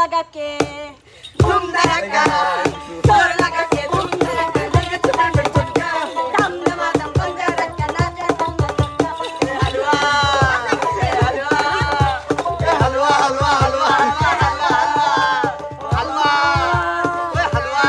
लगा के धूम धड़का जोर लगा के धूम धड़का लगे चुटका चुटका दम दम पंजा रखा नाचे हलवा हलवा हलवा हलवा हलवा हलवा हलवा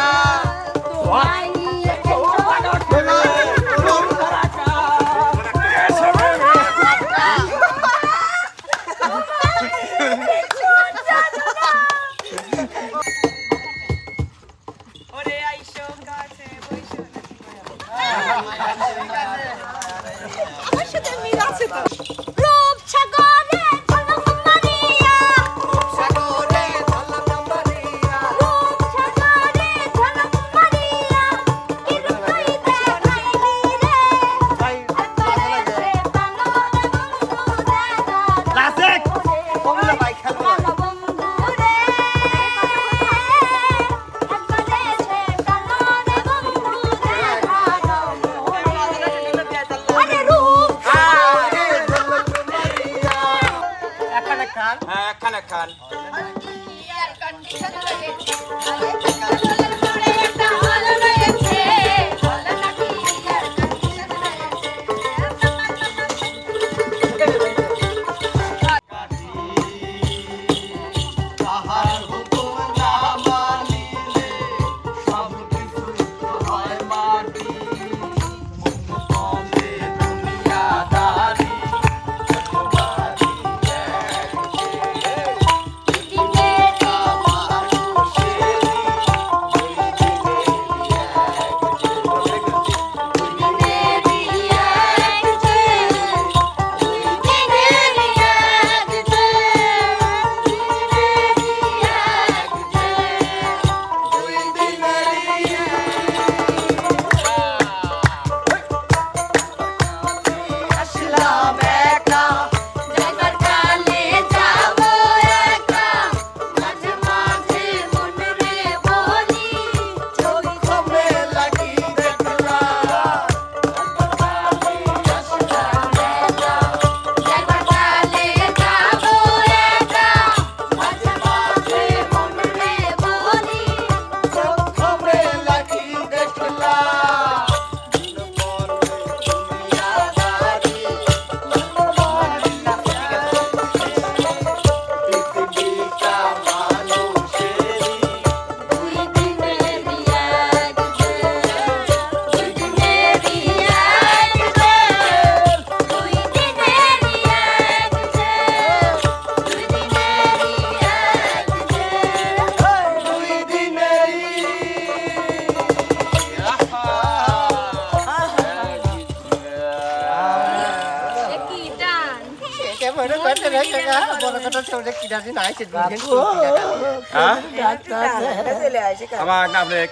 আমার নাম লেখ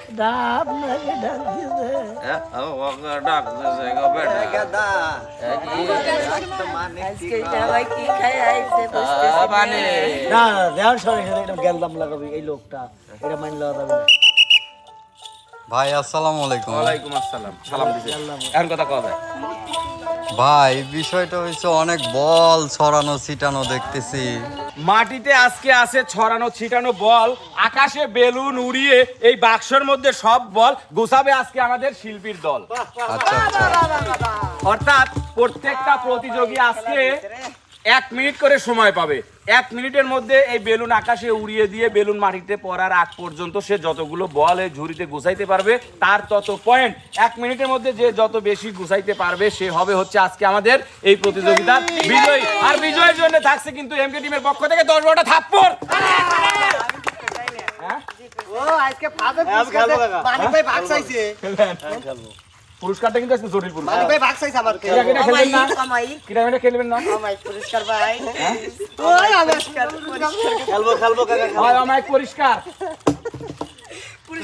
ভাই আসসালামু আলাইকুম। ওয়ালাইকুম আসসালাম। সালাম দিছে এখন কথা কওয়া যায় ভাই বিষয়টা হচ্ছে অনেক বল ছড়ানো ছিটানো দেখতেছি। মাটিতে আজকে আছে ছড়ানো ছিটানো বল, আকাশে বেলুন উড়িয়ে এই বাক্সের মধ্যে সব বল গোছাবে আজকে আমাদের শিল্পীর দল। আচ্ছা আচ্ছা অর্থাৎ প্রত্যেকটা প্রতিযোগী আজকে 1 মিনিট করে সময় পাবে। 1 মিনিটের মধ্যে এই বেলুন আকাশে উড়িয়ে দিয়ে বেলুন মাটিতে পড়ার আগ পর্যন্ত সে যতগুলো বল এই ঝুড়িতে গুছাইতে পারবে তার তত পয়েন্ট। 1 মিনিটের মধ্যে যে যত বেশি গুছাইতে পারবে সে হবে হচ্ছে আজকে আমাদের এই প্রতিযোগিতার বিজয়ী। আর বিজয়ের জন্য থাকছে কিন্তু এমকে টিমের পক্ষ থেকে 10-12টা থাপ্পড়। পুরস্কারটা কিন্তু আজকে জটিল পুরস্কার। মালিক ভাই ভাগ চাইছে আমার। খেলবেন না? কিটা খেলবেন না? আমায় পুরস্কার ভাই। ওই পুরস্কার খেলবো কাকা। হয় আমায় পুরস্কার।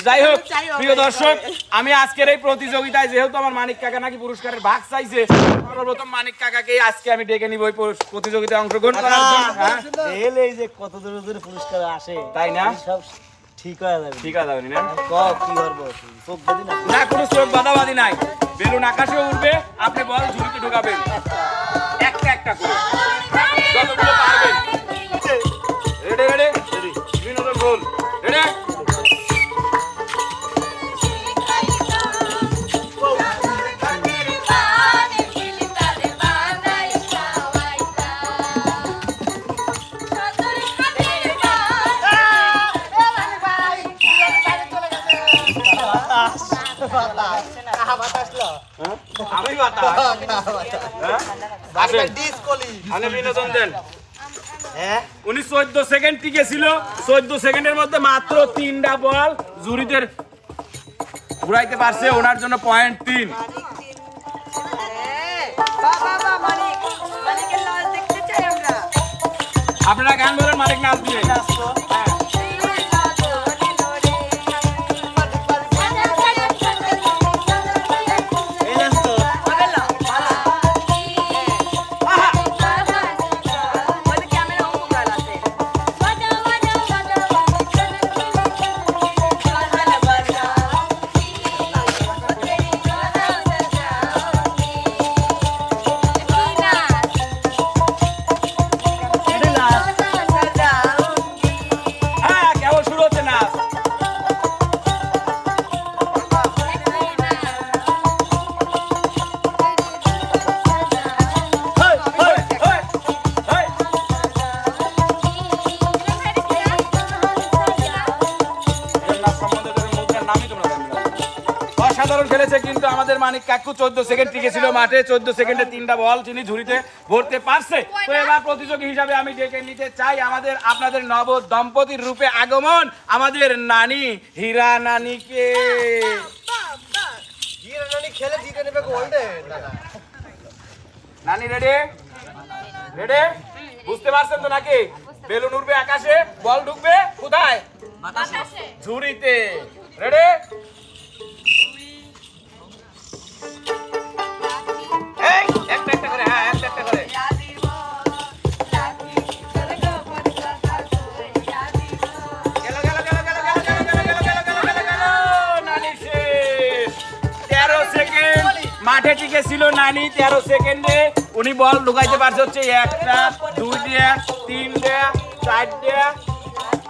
যাই হোক প্রিয় দর্শক, আমি আজকের এই প্রতিযোগিতায় যেহেতু আমার মানিক কাকা নাকি পুরস্কারের ভাগ চাইছে, সর্বপ্রথম মানিক কাকাকে আজকে আমি ডেকে নিব এই প্রতিযোগিতায় অংশগ্রহণ করার জন্য। হ্যাঁ এই যে কত দূর দূর পুরস্কার আসে তাই না? সব ঠিক হয়ে যাবে। ঠিক আছে না? কি করবো চোখ বাঁধি না? না কোনো চোখ বাঁধাবাঁধি নাই। বেলুন আকাশে উঠবে, আপনি বল ঝুড়িতে ঢোকাবেন একটা একটা করে যতগুলো পারবেন। Ready ready ready. বিনোদন রোল হ্যাঁ? আমি বাতাস হ্যাঁ? আসেন আপনি বিনোদন দেন হ্যাঁ উনি 14 সেকেন্ড টিকে ছিল 14 সেকেন্ডের মধ্যে মাত্র 3টা বল জুরিদের ঘুরাইতে পারছে ওনার জন্য পয়েন্ট 3 বাবা মানিক মানিকের লজ দেখতে চাই আমরা আপনারা গান বলেন মালিক নাচ দিয়ে হ্যাঁ কেবল শুরু হচ্ছে নাচ হেই, হেই, হেই, হেই। এর নাচ সম্বন্ধে তোদের মুখের নামই তোমরা জানবে না। অসাধারণ খেলেছে কিন্তু আমাদের মানিক কাকু 14 সেকেন্ড টিকে ছিল মাঠে 14 সেকেন্ডে 3টা বল তিনি ঝুড়িতে ভরতে পারছে তো এবার প্রতিযোগী হিসাবে আমি ডেকে নিতে চাই আপনাদের নব দম্পতির রূপে আগমন আমাদের নানি হীরা নানিকে খেলে জিতে নেবে গোল্ডেন নানি রেডি রেডি বুঝতে পারছেন তো নাকি বেলুন উড়বে আকাশে বল ঢুকবে কোথায় ঝুড়িতে রেডি এই একটা একটা করে হ্যাঁ একটা একটা করে গেল গেল গেল গেল গেল গেল গেল গেল গেল গেল গেল গেল নানি শেষ 13 সেকেন্ড মাঠে টিকে ছিল নানি 13 সেকেন্ডে উনি বল ঢুকাইতে পারছে হচ্ছে একটা দুইটা তিনটা চারটা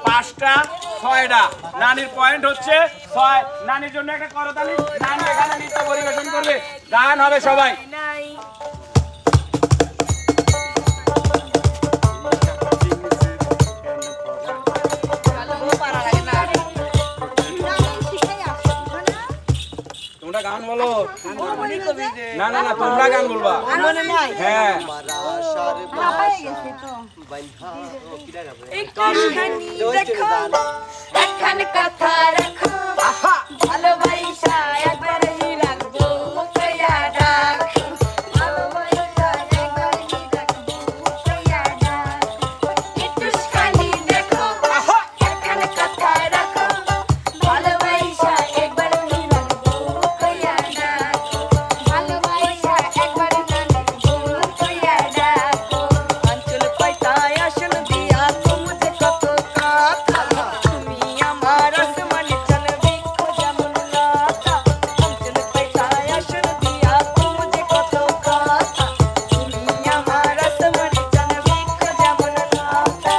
পাঁচটা ছয়টা নানির পয়েন্ট হচ্ছে 6 নানির জন্য একটা করতালি নানি এখানে নৃত্য পরিবেশন করবে গান হবে সবাই তোমরা গান বলো না না না তোমরা গান বলবা হ্যাঁ একখান কথা রাখো ভালোবাসা একবারই রাখবো কইয়া ডাক ভালোবাসা একবারই রাখবো কইয়া ডাক একটুখানি দেখো একখান কথা রাখো ভালোবাসা একবারই রাখবো কইয়া ডাক ভালোবাসা একবারই রাখবো কইয়া ডাক অঞ্চল কয়তায় আসল দিয়া তোমাদের কত কথা তুমি আমার আসমানে চলবে যেমন লতা অঞ্চল কয়তায় আসল দিয়া তোমাদের কত কথা তুমি আমার আসমানে চলবে যেমন লতা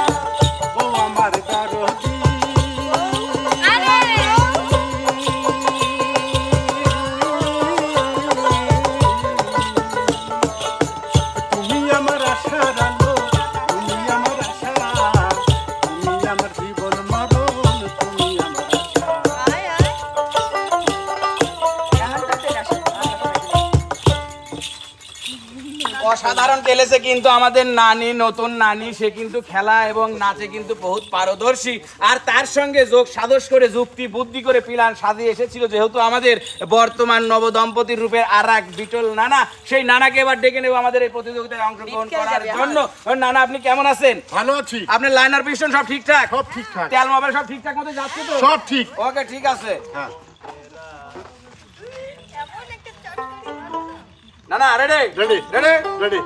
ও আমার দরদি আরে তুমি আমার আশার আলো তুমি আমার আশা তুমি আমার জীবন মরণ তুমি আমার আশা আয় আয় এখন করতে আসো অসাধারণ খেলেছে কিন্তু আমাদের নানি নতুন নানি সে কিন্তু খেলা এবং নাচে কিন্তু বহুত পারদর্শী আর তার সঙ্গে যোগ সাদস করে যুক্তি বুদ্ধি করে প্ল্যান সাজিয়ে এসেছিল যেহেতু আমাদের বর্তমান নবদম্পতির রূপের আর এক বিটল নানা সেই নানাকে এবার ডেকে নেব আমাদের এই প্রতিযোগিতায় অংশগ্রহণ করার জন্য নানা আপনি কেমন আছেন ভালো আছি আপনার লাইনার পিস্টন সব ঠিকঠাক সব ঠিকঠাক তেল মোবাইল সব ঠিকঠাক মতো যাচ্ছে তো সব ঠিক ওকে ঠিক আছে হ্যাঁ না না রেডি রেডি রেডি রেডি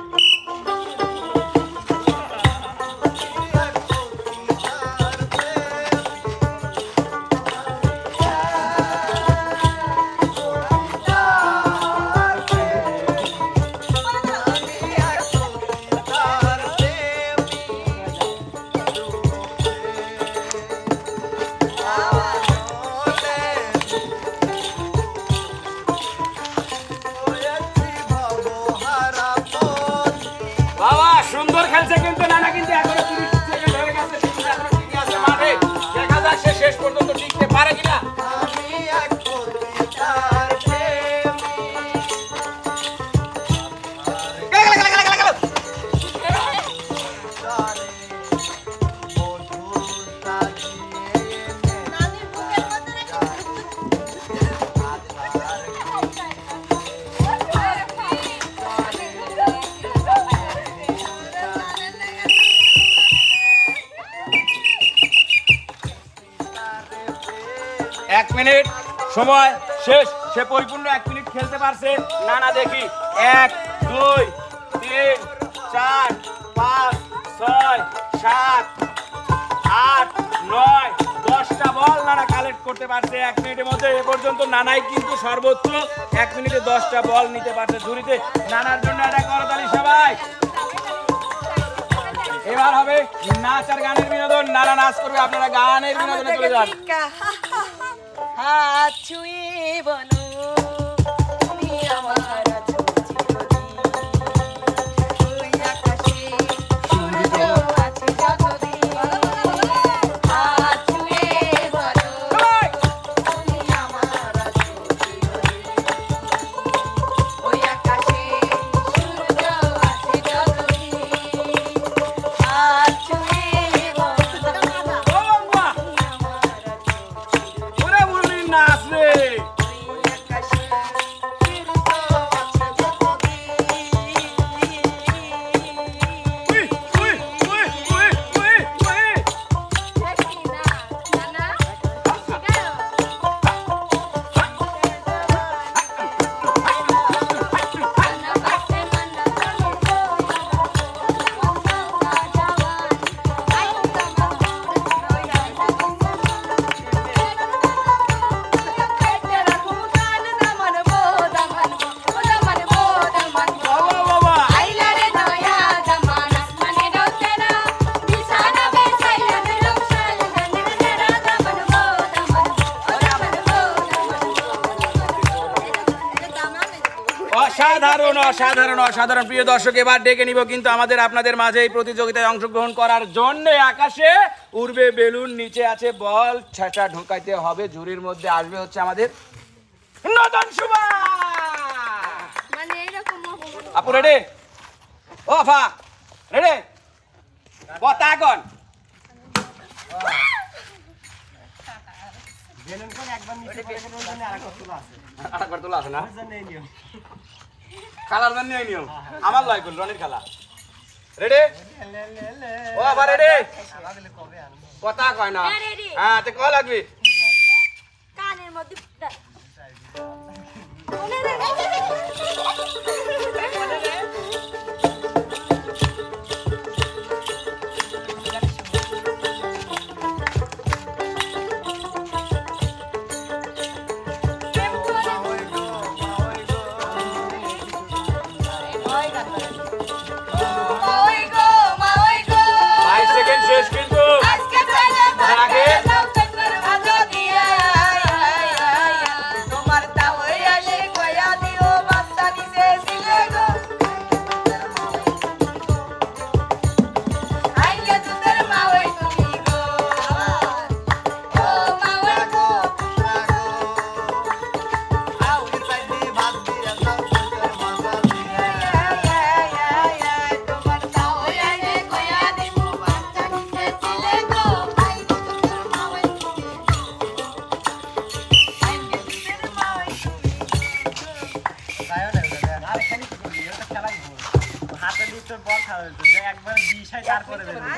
বাবা সুন্দর খেলছে কিন্তু নানা কিন্তু এখনো 30 সেকেন্ড হয়ে গেছে কিন্তু এখনো ঠিকই আছে মাঠে দেখা যাক সে শেষ পর্যন্ত টিকতে পারে কিনা মিনিট সময় শেষ। সে পরিপূর্ণ 1 মিনিট খেলতে পারছে না না দেখি। 1 2 3 4 5 6 7 8 9 10টা বল নানা কালেক্ট করতে পারছে 1 মিনিটের মধ্যে। এ পর্যন্ত নানাই কিন্তু সর্বোচ্চ 1 মিনিটে 10টা বল নিতে পারছে ঝুড়িতে। নানার জন্য একটা করতালি সবাই। এবার হবে নাচ আর গানের বিনোদন। নানা নাচ করবে, আপনারা গানের বিনোদনে চলে যান। হাত ছুঁয়ে বলো তুমি আমার আছো চিরদিন। ওই আকাশে সূর্য আছে যতদিন। হাত ছুঁয়ে বলো তুমি আমার আছো চিরদিন। ওই আকাশে সূর্য আছে যতদিন। হাত ছুঁয়ে বলো ও বাবা, ওরে মুরলি নাচ রে। ওই আকাশে সূর্য আছে যতদিন। We we we we we we. দেখি না নানা শিখাও নানা পাশে মান্না চলে ওসা জাওয়ান আই তেরা কুকান দামন বো দামন বো দামন বো দামন বো। বাবা বাবা, আইলা রে দয়া জামান আসমানে রোতেরা বিছানা বেছাইলা রে রংশাল গানের তেরা দামন বো দামন ও দামন বো অসাধারণ অসাধারণ অসাধারণ। প্রিয় দর্শক, এবার ডেকে নিব কিন্তু আমাদের আপনাদের মাঝে এই প্রতিযোগিতায় অংশগ্রহণ করার জন্য। আকাশে উড়বে বেলুন, নিচে আছে বল, ছাটা ঢোকাইতে হবে। ঝুড়ির মধ্যে আসবে হচ্ছে আমাদের নতুন সুবা। মানে এরকম আপু রেডি? ও ফা রেডি? কথা এখন বেলুন কোন একবার নিচে পড়ে গেলে ওর জন্য আরেকটা তোলা আছে। আরেকবার তোলা আছে না? ওর জন্য এই নিয়ম। খালার জন্য এই নিয়ম। আমার লয় করল রনির খালা। রেডি? ও আবার রেডি? আমাদের কবে আনবো? কথা কয় না। হ্যাঁ, ready। হ্যাঁ, তে কল লাগবে। কানের মধ্যে ওই গো মা ওই গো 5 সেকেন্ড শেষ কিন্তু। আজকে চলে আগে। দাও তোর ভালো দিয়া। তোমার দাও আসে কয়া দিও বাচ্চা দিছে ছিলে গো। আইলে তোদের মা ওই তুমি গো। ও মা ওই গো আউলি পাইছি ভাত দিয়া দাও তোর মজা দিয়া। তোমার দাও আসে কয়া দিও বাচ্চা দিছে ছিলে গো। আইলে তোদের মা ওই তুমি গো। আইলে তোদের মা ওই তুমি তাইও না ওটা। আর এখানে কি করবি? এটা খেলাই বল। হাতে দিয়ে তোর বল খাওয়া হতো। যে একবার দিশাই তারপরে বের হবে।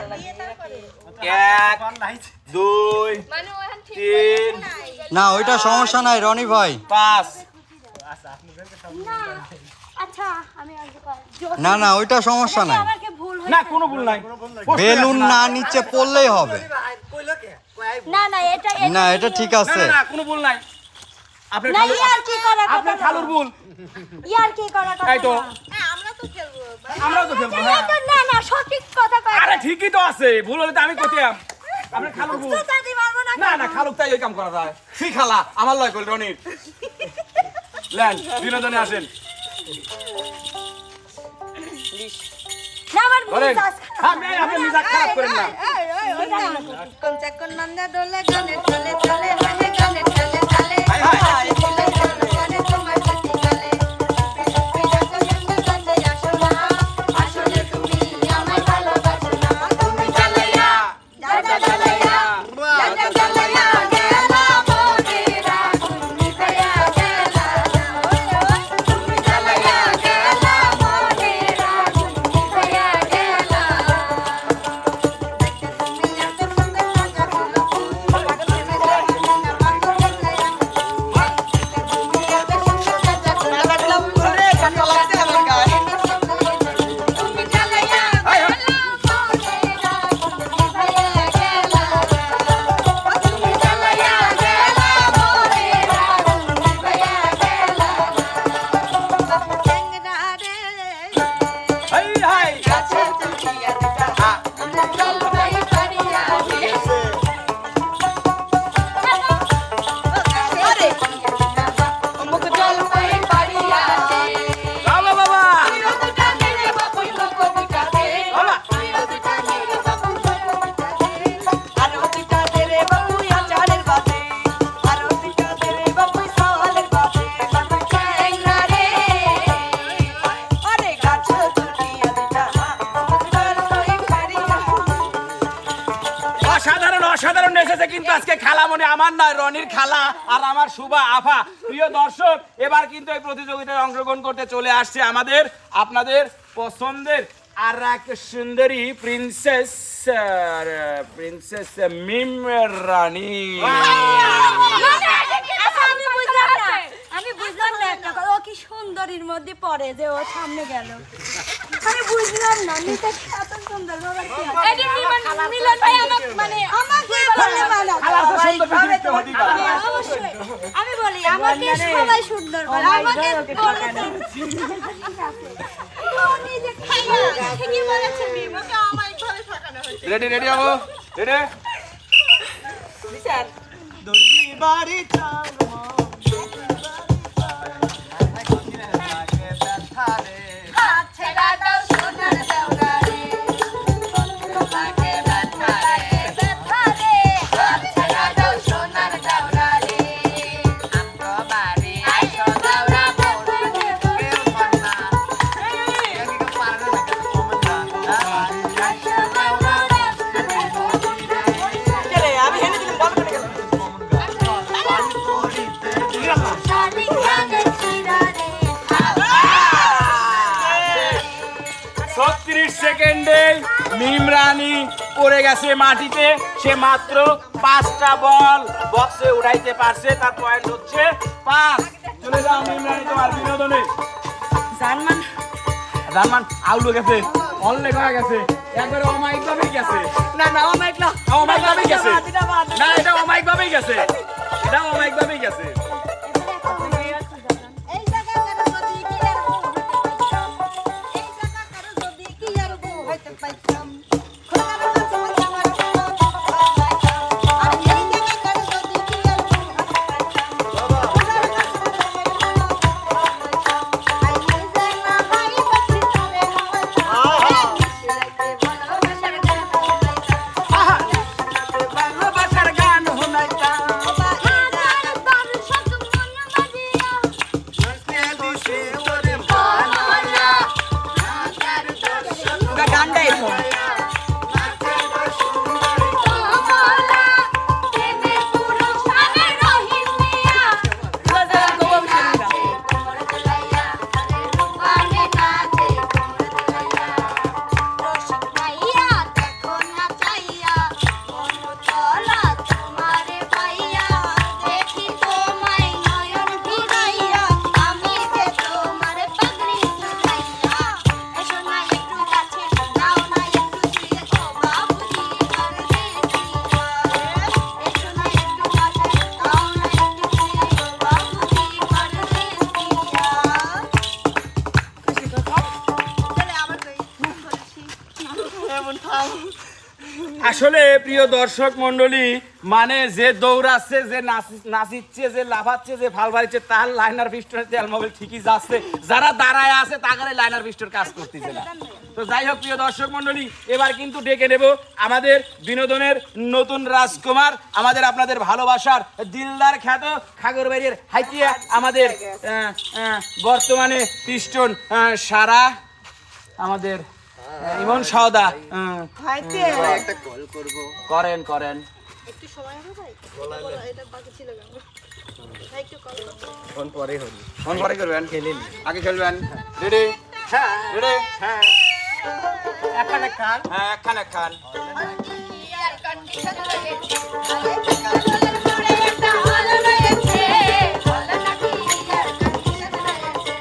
এক, বল নাই। 2 মানে ওখান ঠিক 3 না ওইটা সমস্যা নাই রনি ভাই। 5 আচ্ছা আপনি বলতে সব না আচ্ছা আমি আগে কর না না ওইটা সমস্যা নাই। আমাকে ভুল না হয়েছে কোনো ভুল নাই। বেলুন না নিচে পড়লেই হবে। কইলো কে? কই না না এটা না এটা ঠিক না আছে। না না কোনো ভুল নাই। আপনার না খালু, ইয়ার কি করা কথা আপনার খালুর ভুল। ইয়ার কি করা কথা এই তো হ্যাঁ আমরা তো খেলবো আমরাও তো খেলবো। এই হ্যাঁ। তো না না সঠিক কথা কয় আরে ঠিকই তো আছে, ভুল হলে তো আমি কইতাম। আপনার খালুর ভুল। দাদি মারবো না না না খালুক তাই ওই কাম করা যায়। ঠিক খালা আমার লয় করল রনির। লেন বিনোদনে আসেন। না আমার ধরেন। মিজাজ আমি আপনি মিজাজ খারাপ করেন না। কোন চাকন নন্দা দোলে গানে চলে চলে মানে গানে চলে চলে হাই, হাই। চলে চলে চলে তোমার সাথে চলে আসলে তুমি আমায় ভালোবাসো না তুমি চালাইয়া দাদা চালাইয়া দাদা চালাইয়া গেলা মোদেরা তুমি দয়া গেলা তুমি চালাইয়া গেলা মোদেরা তুমি দয়া গেলা তুমি এত সুন্দর লাগা ফুল পাগল হয়ে গেলা হাই গাছে চুকিয়া দুটা জলপাই পাড়িয়া আরে মুখ জলপাই পাড়িয়া বাবা বাবা দুটা মেরে বাপুই মুখটা দে বাবা দুটা মেরে বাপুই মুখটা দে আরো দুটা দেরে বাবু আচারের বাদে আরো দুটা দেরে বাবু সালের বাদে চ্যাংরা রে আরে গাছে চুকিয়া দুটা মুখ জলপাই পাড়িয়া অসাধারণ অসাধারণ এসেছে কিন্তু আজকে খালামণি আমার নয় রনির খালা আর আমার শুভা আফা। প্রিয় দর্শক এবার কিন্তু এই প্রতিযোগিতায় অংশগ্রহণ করতে চলে আসছে আমাদের আপনাদের পছন্দের আর এক সুন্দরী প্রিন্সেস মিম রানী। আচ্ছা, আমি বুঝলাম না একটা কথা, ও কি সুন্দরীর মধ্যে পড়ে যে ও সামনে গেল, আমি বুঝলাম না নিতে এত সুন্দর বাবা কি মিলন ভাই আমাকে মানে আমাকে বললে মানা খালা তো সুন্দর পৃথিবীতে হতেই পারে না। অবশ্যই আমি বলি আমাকে সবাই সুন্দর বলে আমাকে বলে তো ঠিক আছে ও নিজে খাইয়া ঠিকই বলেছে মিমকে আমায় ভাবে ঠকানো হয়েছে রেডি রেডি হবো রেডি বিচার দর্জি বাড়ি চাল হাত ছেড়া দাও সোনার দেওরা রে তোমাকে ব্যথা রে ব্যথা রে হাত ছেড়া দাও সোনার দেওরা রে আমগো বাড়ি আইসো দেওরা বলতে আইসো দেওরা রে আমি হেনে দিলাম বল করে গেলাম শালিক গানের চিরা রে 36 সেকেন্ডে মিম রানী পড়ে গেছে মাটিতে। সে মাত্র 5টা বল বক্সে উঠাইতে পারছে, তার পয়েন্ট হচ্ছে 5। চলে যাও মিম রানী তোমার বিনোদনে। জানমান জানমান আউলো গেছে, অনলে হয়ে গেছে, একবারে অমায়িক ভাবেই গেছে। না না আমার না অমায়িক ভাবেই গেছে না, এটা অমায়িক ভাবেই গেছে, এটা অমায়িক ভাবেই গেছে। এই জায়গা কারো যদি কি আর বউ হইতে পাইতাম এই জায়গা কারো যদি কি আর বউ হইতে পাইতাম খোদার কাছে আমার আর এই জায়গা কারো যদি কি আর বউ হইতে পাইতাম খোদার কাছে আই নিজে না ভাই বাসি তবে হইতাম ভালোবাসার গান ভালোবাসার গান শোনাইতাম। হাজার দর্শক মন বাজিয়া বলা হাজার দর্শক ওটা গানটা এরকম বলা প্রেমে পুরো সারে রহিম মিয়া রাজা গোবম শুনিনা কোমর দলাইয়া আরে রূপানে নাচে কোমর দলাইয়া রসিক ভাইয়া দেখো না চাইয়া মন তলা তোমারে পাইয়া দেখি তোমায় নয়ন ভিড়াইয়া আমি যে তোমার পাগড়ি ঝুলাইয়া এসো না একটু কাছে নাও না একটু ছুঁয়ে ও বাবুজি আর দেখিয়া এসো না একটু কাছে নাও না একটু ছুঁয়ে ও বাবুজি আর দেখিয়া খুশি কথা চলে আমার কই বলছি এমন থাম আসলে প্রিয় দর্শক মন্ডলী, মানে যে দৌড়াচ্ছে, যে নাচিচ্ছে, যে লাফাচ্ছে, যে ফাল বাড়িচ্ছে, তার লাইনার পিস্টনের তেল মোবাইল ঠিকই যাচ্ছে, যারা দাঁড়ায় আছে তাকারে লাইনার পিস্টন কাজ করতেছে না। তো যাই হোক প্রিয় দর্শক মন্ডলী, এবার কিন্তু ডেকে নেব আমাদের বিনোদনের নতুন রাজকুমার, আমাদের আপনাদের ভালোবাসার দিলদার খ্যাত খাগড়বাড়ির হাইতিয়া আমাদের বর্তমানে পিস্টন সারা আমাদের ইমন সাওদা। হাইতে করেন করেন একটু সময় হবে ভাই এটা বাকি ছিল গান ভাই একটু কল ফোন পরে করবেন, আগে খেলবেন। রেডি? হ্যাঁ রেডি? হ্যাঁ এখানে খান হ্যাঁ একখান একখান। এয়ার কন্ডিশন রয়েছে আরে পড়ে একটা হল রয়েছে হল নাকি এয়ার কন্ডিশন রয়েছে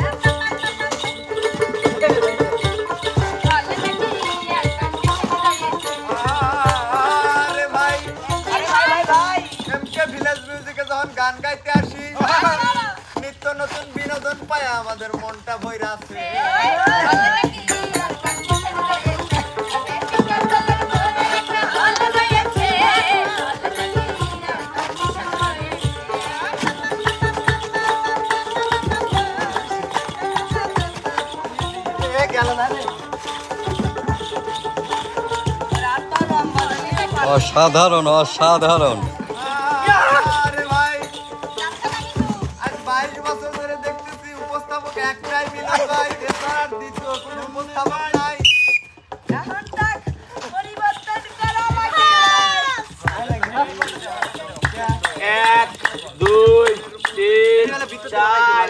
হল নাকি এয়ার কন্ডিশন রয়েছে আরে ভাই ভাই এমকে ভিলেজ মিউজিকে যখন গান গাইতে আসি নিত্য নতুন বিনোদন পায় আমাদের মনটা ভইরা আছে হল নাকি এয়ার অসাধারণ অসাধারণ। আরে ভাই আজ 22 বছর ধরে দেখতেছি উপস্থাপক একটাই মিলন ভাই, বেচার দ্বিতীয় কোনো উপস্থাপক নাই। এখন তাক পরিবর্তন করা লাগে। 1 2 3 4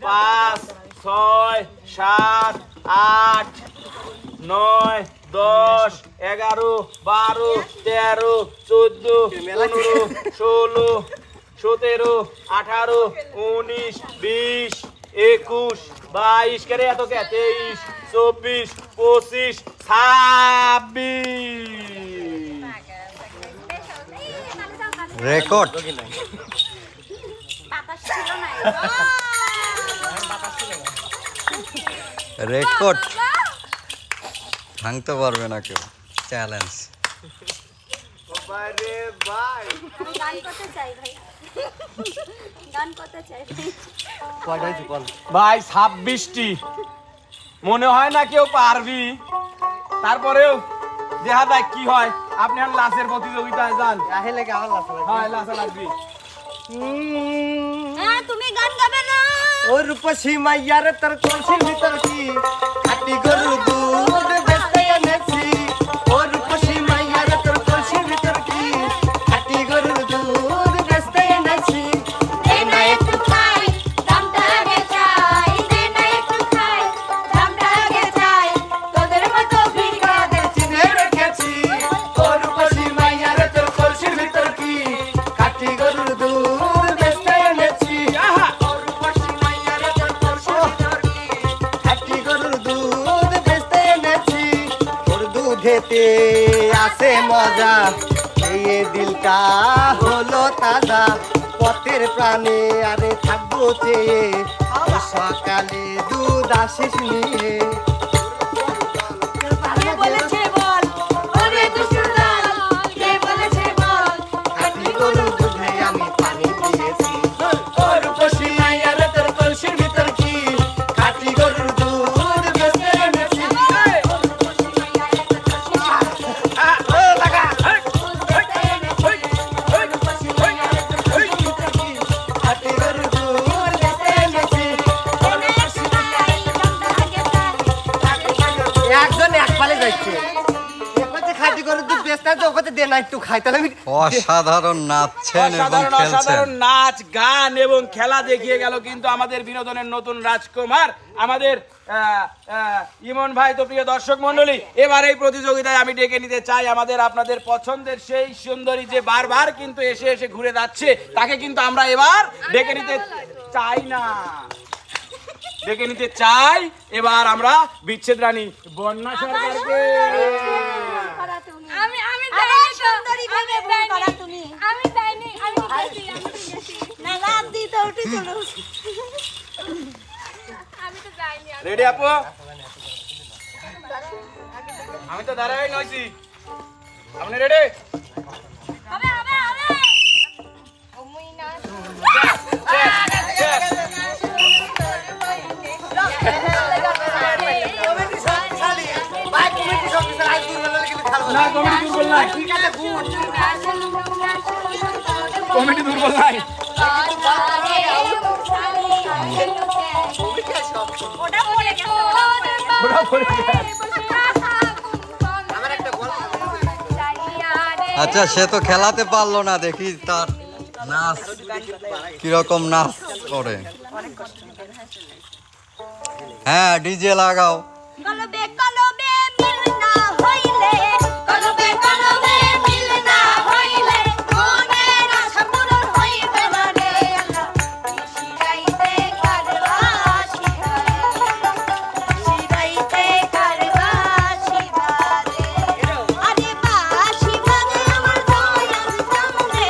5 6 7 8 9 10 11 12 13 14 15 16 17 18 19 20 21 22 করে এত কে 23 24 25 26 রেকর্ড বাতাস ছিল না রেকর্ড ভাঙতে পারবে না কেউ। চ্যালেঞ্জ। ভাই রে ভাই আমি গান করতে চাই ভাই, গান করতে চাই ভাই 26টি মনে হয় না কেউ পারবি, তারপরেও দেখা যায় কি হয়। আপনি আর লাশের প্রতিযোগিতায় যান, আহে লাগে আমার লাস লাগে। হয় লাশে লাগবি। হ্যাঁ তুমি গান গাবে না ও রূপসী মাইয়ারে তোর কলসির ভিতর কি খাটি গরু দুধ বেচতে এনেছি। ও রূপসী মাইয়ারে তোর কলসির ভিতর কি খাটি গরু দুধ বেচতে এনেছি। দে না একটু খাই দামটা আগে চাই, দে না একটু খাই দামটা আগে চাই, তোদের মতো ভিখারিদের চিনে রেখেছি। ও রূপসী মাইয়ারে তোর কলসির ভিতর কি খাটি গরু দুধ বেচতে এনেছি। ও রূপসী মাইয়ারে তোর কলসির ভিতর কি খাটি গরুর দুধ বেচতে এনেছি। তোর দুধেতে আছে মজা, এই দিলটা হলো তাজা। পথের প্রাণে আরে থাকবো চেয়ে, সকালে দুধ আসিস নিয়ে। কে বলেছে বল, ওরে দুষ্টু দল, কে বলেছে বল, খাটি গরুর দুধে আমি পানি দিয়েছি। ও রূপসী মাইয়ারে তোর কলসির ভিতর কি খাটি গরুর দুধ বেচতে এনেছি। খাটি গরুর দুধ বেচতে এনেছি। একজন এক পালে যাচ্ছে, একবার খাটি গরুর দুধ বেচতে আছে, ওখানে দে না একটু খাই, তাহলে আমি অসাধারণ নাচছেন এবং অসাধারণ খেলছেন। অসাধারণ নাচ গান এবং খেলা দেখিয়ে গেল কিন্তু আমাদের বিনোদনের নতুন রাজকুমার আমাদের ইমন ভাই। তো প্রিয় দর্শক মন্ডলী, এবার এই প্রতিযোগিতায় আমি ডেকে নিতে চাই আমাদের আপনাদের পছন্দের সেই সুন্দরী যে বারবার কিন্তু এসে এসে ঘুরে যাচ্ছে, তাকে কিন্তু আমরা এবার ডেকে নিতে চাই না, ডেকে নিতে চাই এবার আমরা বিচ্ছেদ রানী বন্যা সরকারকে। আমি আমি আবার সুন্দরী ভাবে ভুল করা তুমি। আমি যাইনি, আমি গেছি, আমি গেছি, না রাত দিতে উঠে চলো। আমি তো যাইনি। রেডি আপু? আমি তো দাঁড়াই নইছি, আপনি রেডি? হবে হবে হবে না কমিটি দুর্বল নাই, কমিটি দুর্বল নাই। ওটা পড়ে গেছে, ওটা পড়ে গেছে। আচ্ছা, সে তো খেলাতে পারলো না, দেখি তার নাচ কিরকম নাচ করে। হ্যাঁ, ডিজে লাগাও। কলবে কলবে মিল না হইলে, কলবে কলবে মিল না হইলে, মনের আশা পূরণ হইবে না রে আল্লাহ। শিরাইতে কারবা শিবারে, শিরাইতে কারবা শিবারে। আরে বাঁশি বাজে আমার দয়াল চাঁদে,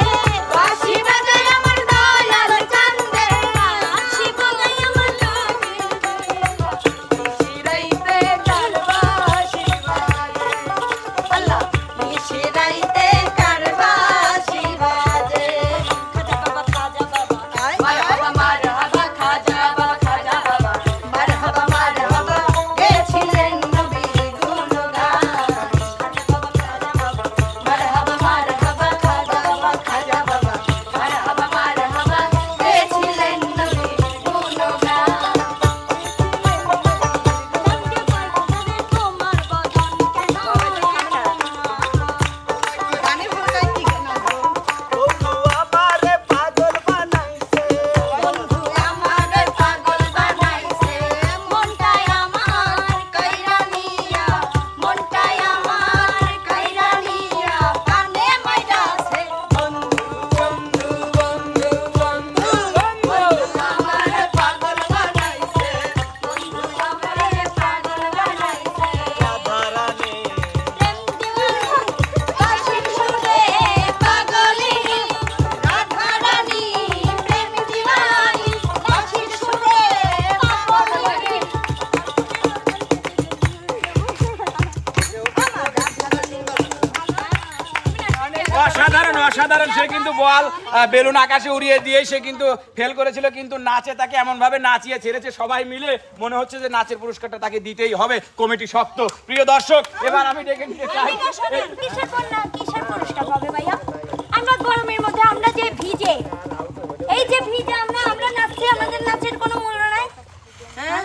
বাঁশি বাজে আমার দয়াল চাঁদে, বাঁশি বাজে আমার দয়াল চাঁদে। অসাধারণ অসাধারণ, সে কিন্তু বল বেলুন আকাশে উড়িয়ে দিয়ে সে কিন্তু ফেল করেছিল, কিন্তু নাচে তাকে এমন ভাবে নাচিয়ে ছেড়েছে সবাই মিলে, মনে হচ্ছে যে নাচের পুরস্কারটা তাকে দিতেই হবে। কমিটি শক্ত। প্রিয় দর্শক, এবার আমি ডেকে নিতে চাই। কিসের পুরস্কার পাবে ভাইয়া? আমরা গরমের মধ্যে আমরা যে ভিজে, এই যে ভিজে আমরা নাচছি, আমাদের নাচের কোনো মূল্য নাই। হ্যাঁ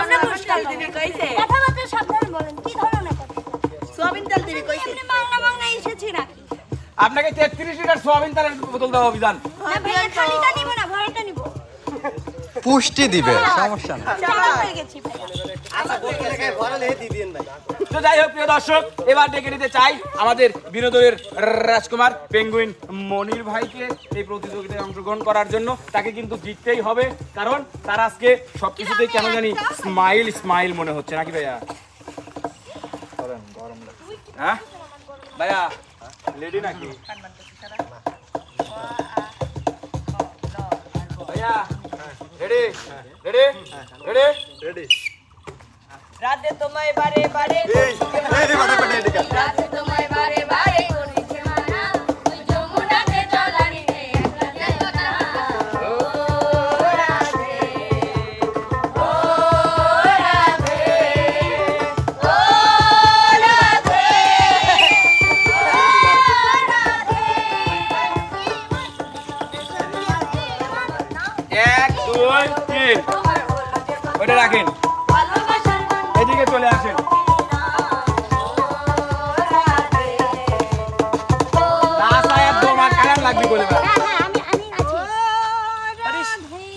আমরা পুরস্কার দিবি কইছে, কথাবার্তা সাবধানে বলেন, কি ধরনের কথা? সোয়াবিন তেল দিবি কইছে। এমনি বাংলা এসেছি নাকি? আপনাকে 33 লিটার সোয়াবিন তেলের বোতল দেওয়া অভিযান। না ভাইয়া, খালিটা নিব না, ভরাটা নিব। পুষ্টি দিবে, সমস্যা নেই। চালা হয়ে গেছি ভাইয়া। তো যাই হোক প্রিয় দর্শক, এবার ডেকে নিতে চাই আমাদের বিনোদনের রাজকুমার পেঙ্গুইন মনির ভাইকে এই প্রতিযোগিতায় অংশগ্রহণ করার জন্য। তাকে কিন্তু জিততেই হবে, কারণ তার আজকে সবকিছুতেই কেন জানি স্মাইল স্মাইল মনে হচ্ছে, নাকি ভাইয়া? হ্যাঁ ভাইয়া, লেডি নাকি ভাইয়া? Ready ready ready ready. রাতে তোমায় বারে বারে রাতে তোমায় বারে বারে করেছে মানা, ওই যমুনাতে জলানি নেই একটা যেও না। ও রাধে, ও রাধে, ও রাধে, এক দুই তিন, ওটা রাখেন, ভালোবাসার এদিকে চলে আসেন। লাগবে বলে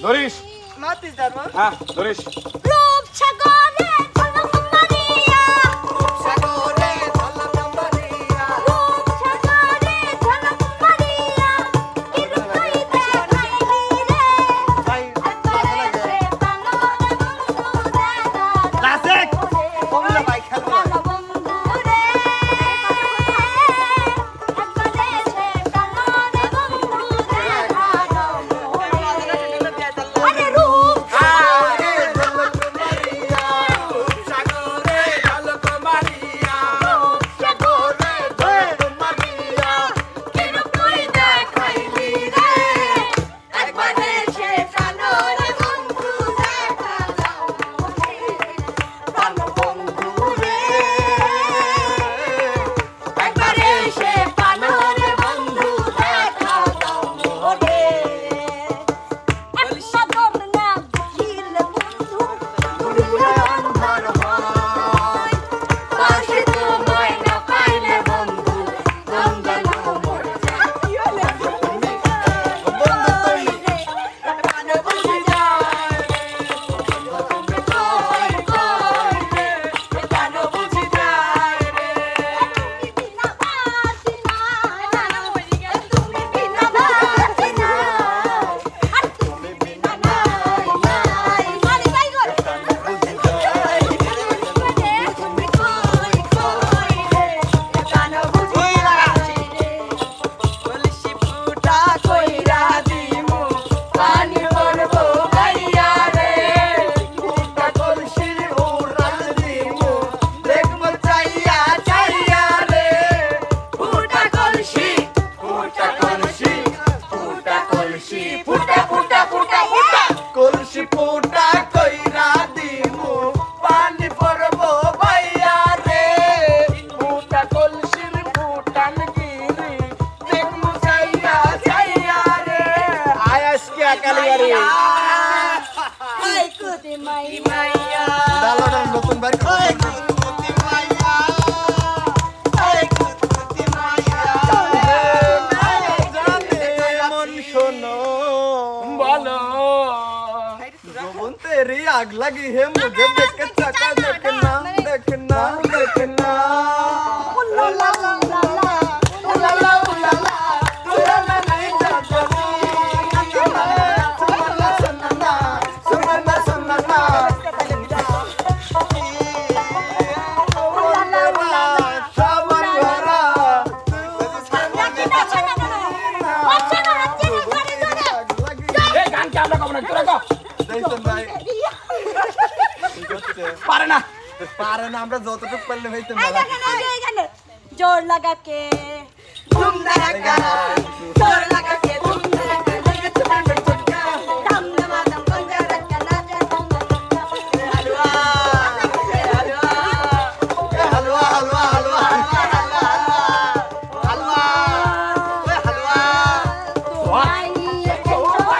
ধরিস, মাতিস ধর্ম হ্যাঁ ধরিস। রূপ সাগরে ঝলক মারিয়া, রূপ সাগরে ঝলক মারিয়া, কি রূপই দেখাইলি রে, একবারে সে বাংলার বন্ধু দেখা, ক্লাসিক কমলা ভাই খেলো বাংলা বন্ধু রে, একবারে সে বাংলার বন্ধু দেখা, আরে রূপ কি রূপই দেখাইলি রে, একবারে সে বাংলার বন্ধু দেখা, একবারে সে বাংলার বন্ধু দেখা দাও মোরে। একটা দম না দিলে বন্ধু দুনিয়া অন্ধকার হয়, পাশে তোমায় না পাইলে বন্ধু দম গেল মোর যায়। কলসি ফুটা কইরা দিমু পানি পড়বো গাইয়া রে, ফুটা কলসির উড়াল দিমু দেখবো চাইয়া চাইয়া রে, ফুটা কলসি ফুটা কলসি ফুটা কলসি ফুটা ফুটা ফুটা ফুটা কলসি ফুটা কইরা দিমু পানি পড়বো গাইয়া রে, ফুটা কলসির ফুটান গিরি দেখবো চাইয়া চাইয়া রে। আয় আজকে একালিয়ারে আই কুতি মাই মাইয়া ডালাটার নতুন বাইক আই কুতি মাইয়া আই কুতি মাইয়া জানে মন শোনো বলো জবন তেরি आग लगी है मुझे देख के चका देखना देखना देखना লা লা লা লা লা লা লা লা তোরা না নাই যাবো সুননা সুননা সুননা সুননা এই গান কি আমরা কব না, তোরা কও। পারে না। পারে না, আমরা যতটুকু পারলে হইতে जोर लगा के ধুম ধারাকা তোর লাগাকে ধুম ধারাকা লেগেছে প্রেমের ঝটকা দাম দামাদাম গঞ্জা রাখা নাচে হালুয়া হালুয়া হালুয়া হালুয়া হালুয়া হালুয়া হালুয়া তোমায় নিয়ে খেলবো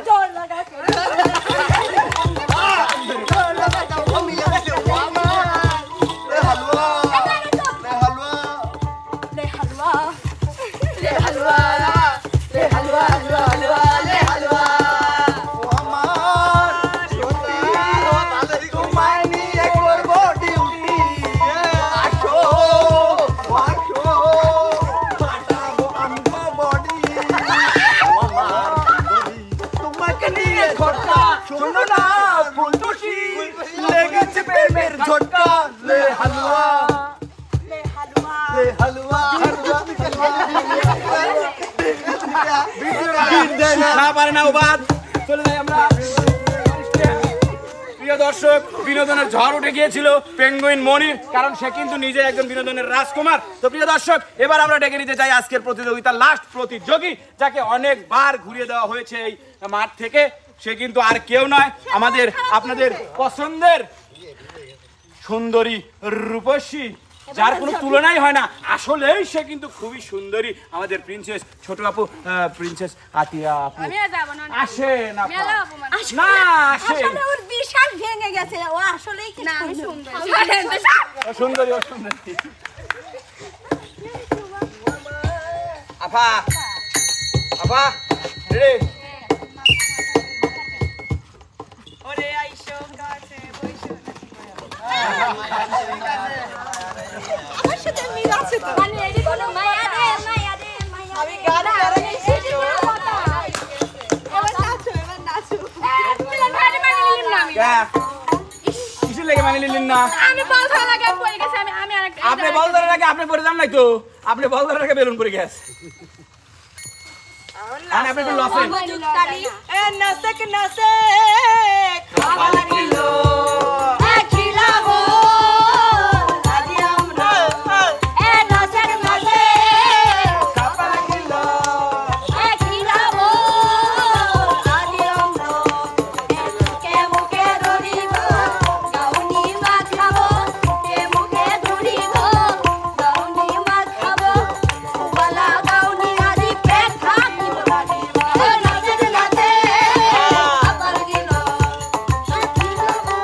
তোর লাগাকে লে হালুয়া লে হালুয়া লে হালুয়া হালুয়া হালুয়া লে হালুয়া শোনো না ফুলটুসি লেগেছে প্রেমের ঝটকা লে হালুয়া লে হালুয়া লে হালুয়া না পারে না ওবাদ চলে যাই আমরা। প্রিয় দর্শক, বিনোদনের ঝড় উঠে গিয়েছিল পেঙ্গুইন মনির, কারণ সে কিন্তু নিজে একজন বিনোদনের রাজকুমার। তো প্রিয় দর্শক, এবার আমরা ডেকে নিতে চাই আজকের প্রতিযোগিতার লাস্ট প্রতিযোগী, যাকে অনেকবার ঘুরিয়ে দেওয়া হয়েছে এই মাঠ থেকে। সে কিন্তু আর কেউ নয়, আমাদের আপনাদের পছন্দের সুন্দরী রূপসী, যার কোনো তুলনাই হয় না। আসলেই সে কিন্তু খুবই সুন্দরী, আমাদের প্রিন্সেস ছোট আপু, প্রিন্সেস আতিয়া আপু। আমি আর যাব না আসেন আপু। মেলা অপমান না আসেন। আসলে ওর বিশ্বাস ভেঙে গেছে ও আসলেই কি না আমি সুন্দর ও সুন্দরী, ও সুন্দরী। আপা আপা রে ওরে আইসো কাছে বইসো আমার সাথে মিল আছে তো মানে এই কোনো মায়া দে আমি গান গাইতে এসেছি। এবার নাচো মিলন ভাই মানে নিলাম না আমি কিসের লেগে মানে নিলেন না? আমি বল ধরা লাগে পড়ে গেছে আমি আরেকটা আপনি বল ধরে রাখে আপনি পড়ে যান নাই তো, আপনি বল ধরে রাখে বেলুন পড়ে গেছে। আপনি একটু লসে কালি এ নাসক নাসে খাবার কিলো খিলাবো আজি আমরা এ নাচের নাচে খাবার কিলো খিলাবো আজি আমরা কে মুখে ধরিব গাউনি মাখাবো কে মুখে ধরিব গাউনি মাখাবো বালা গাউনি আজি পেট থাকিব লাগিব নাচে নাচে খাবার কিলো খিলাবো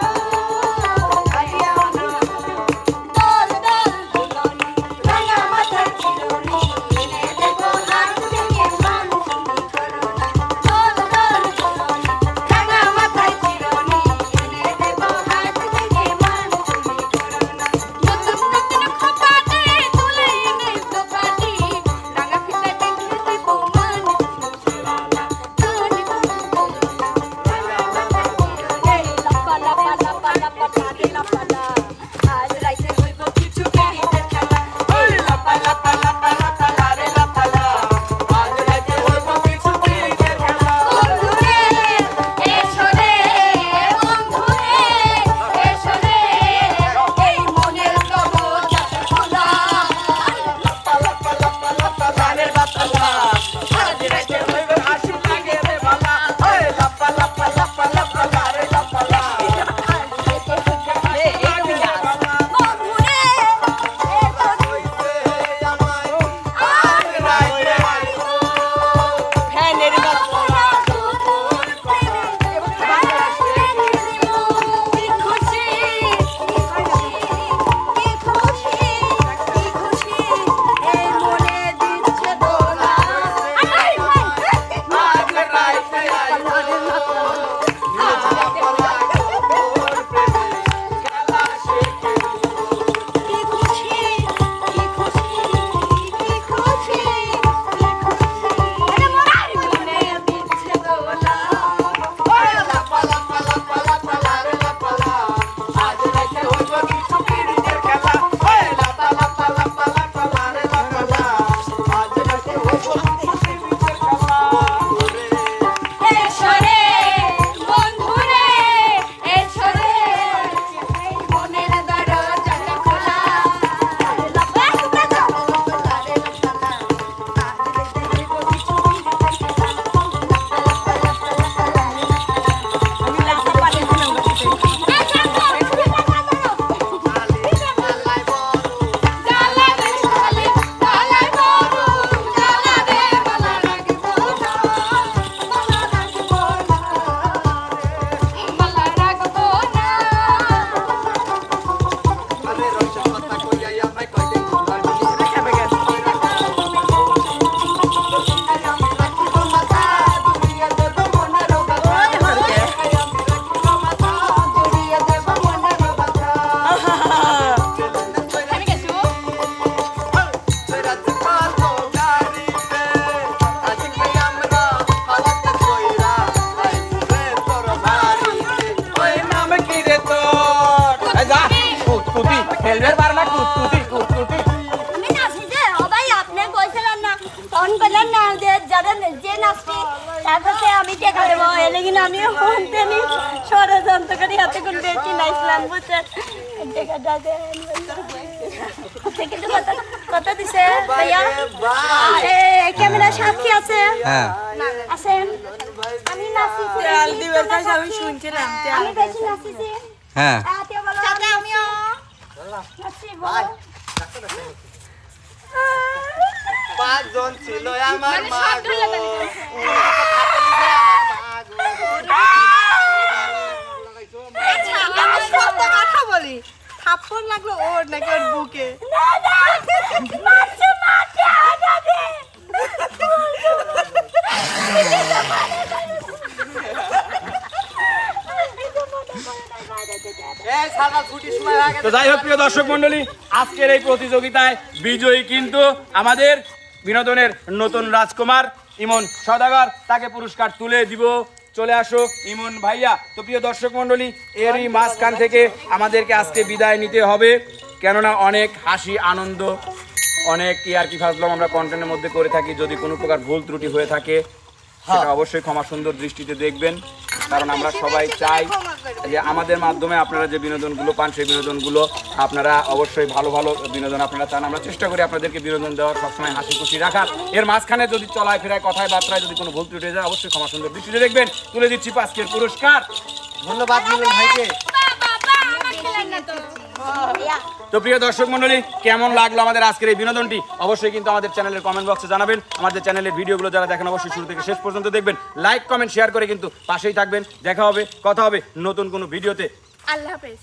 খেলবে পারে না কুতকুতি কুতকুতি। আমি নাচি যে ও ভাই আপনি কইছিলেন না ফোন করলেন না যে যারা যে নাচবি তার কাছে আমি টেকা দেবো এলে কিনা আমি হন্তেনি ষড়যন্ত্র করে হাতে কোন বেশি নাচলাম বুঝছেন টেকাটা দেন কিন্তু কত দিছে ভাইয়া আরে ক্যামেরা সাক্ষী আছে হ্যাঁ আছেন আমি নাচি তেল দিবের কাছে আমি শুনছিলাম আমি বেশি নাচিছি হ্যাঁ সাথে আমিও নাচি বল 5 জন ছিল আমার মা গো। আমি সত্য কথা বলি থাপ্পড় লাগলো ওর নাকি ওর বুকে না না মারছে মারছে আনাদে এই সারা ছুটির সময় হয়ে তো গেছে। যাই হোক প্রিয় দর্শক মন্ডলী, আজকের এই প্রতিযোগিতায় বিজয়ী কিন্তু আমাদের বিনোদনের নতুন রাজকুমার ইমন সওদাগর। তাকে পুরস্কার তুলে দিব। চলে আসো ইমন ভাইয়া। তো প্রিয় দর্শক মন্ডলী, এরই মাঝখান থেকে আমাদেরকে আজকে বিদায় নিতে হবে, কেননা অনেক হাসি আনন্দ, অনেক ইয়ার্কি ফাজলাম আমরা কন্টেন্টের মধ্যে করে থাকি। যদি কোনো প্রকার ভুল ত্রুটি হয়ে থাকে সেটা অবশ্যই ক্ষমা সুন্দর দৃষ্টিতে দেখবেন, কারণ আমরা সবাই চাই যে আমাদের মাধ্যমে আপনারা যে বিনোদনগুলো পান সেই বিনোদনগুলো আপনারা অবশ্যই ভালো ভালো বিনোদন আপনারা চান। আমরা চেষ্টা করি আপনাদেরকে বিনোদন দেওয়ার, সবসময় হাসি খুশি রাখার। এর মাঝখানে যদি চলায় ফেরায় কথায় বার্তায় যদি কোনো ভুল ত্রুটি হয়ে যায় অবশ্যই ক্ষমা সুন্দর দৃষ্টিতে দেখবেন। তুলে দিচ্ছি আজকের পুরস্কার। ধন্যবাদ মিলন ভাইকে। তো প্রিয় দর্শক মন্ডলী, কেমন লাগলো আমাদের আজকের এই বিনোদনটি অবশ্যই কিন্তু আমাদের চ্যানেলের কমেন্ট বক্সে জানাবেন। আমাদের চ্যানেলের ভিডিওগুলো যারা দেখেন অবশ্যই শুরু থেকে শেষ পর্যন্ত দেখবেন, লাইক কমেন্ট শেয়ার করে কিন্তু পাশেই থাকবেন। দেখা হবে, কথা হবে নতুন কোনো ভিডিওতে। আল্লাহ হাফেজ।